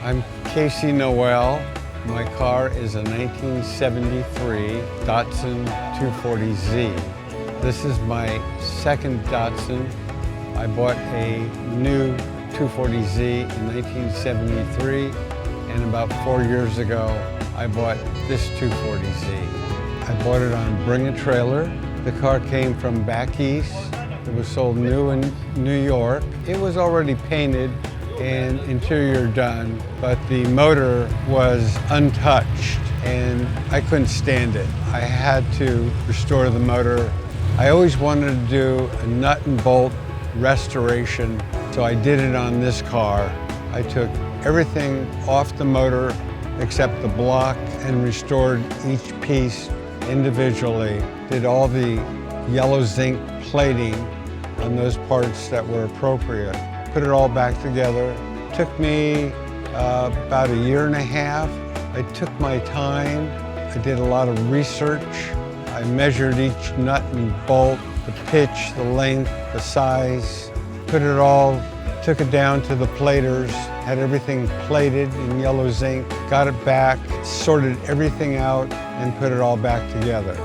I'm Casey Noel. My car is a 1973 Datsun 240Z. This is my second Datsun. I bought a new 240Z in 1973, and about 4 years ago, I bought this 240Z. I bought it on Bring a Trailer. The car came from back east. It was sold new in New York. It was already painted and interior done, but the motor was untouched and I couldn't stand it. I had to restore the motor. I always wanted to do a nut and bolt restoration, so I did it on this car. I took everything off the motor except the block and restored each piece individually. Did all the yellow zinc plating on those parts that were appropriate. Put it all back together. Took me about a year and a half. I took my time. I did a lot of research. I measured each nut and bolt, the pitch, the length, the size. Put it all, took it down to the platers, had everything plated in yellow zinc, got it back, sorted everything out, and put it all back together.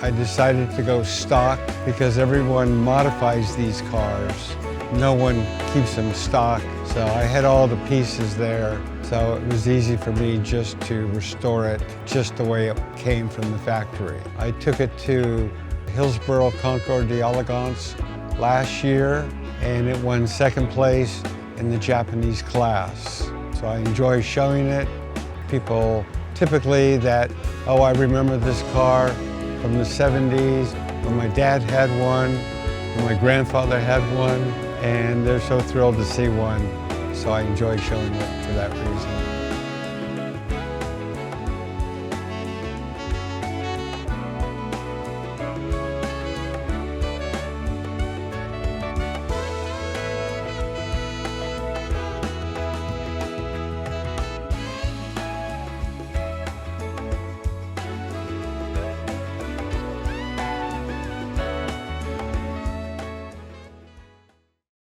I decided to go stock because everyone modifies these cars. No one keeps them stock, so I had all the pieces there. So it was easy for me just to restore it just the way it came from the factory. I took it to Hillsborough Concours d'Elegance last year, and it won second place in the Japanese class. So I enjoy showing it. People typically that, oh, I remember this car from the 70s, when my dad had one, when my grandfather had one, and they're so thrilled to see one. So I enjoy showing it for that reason.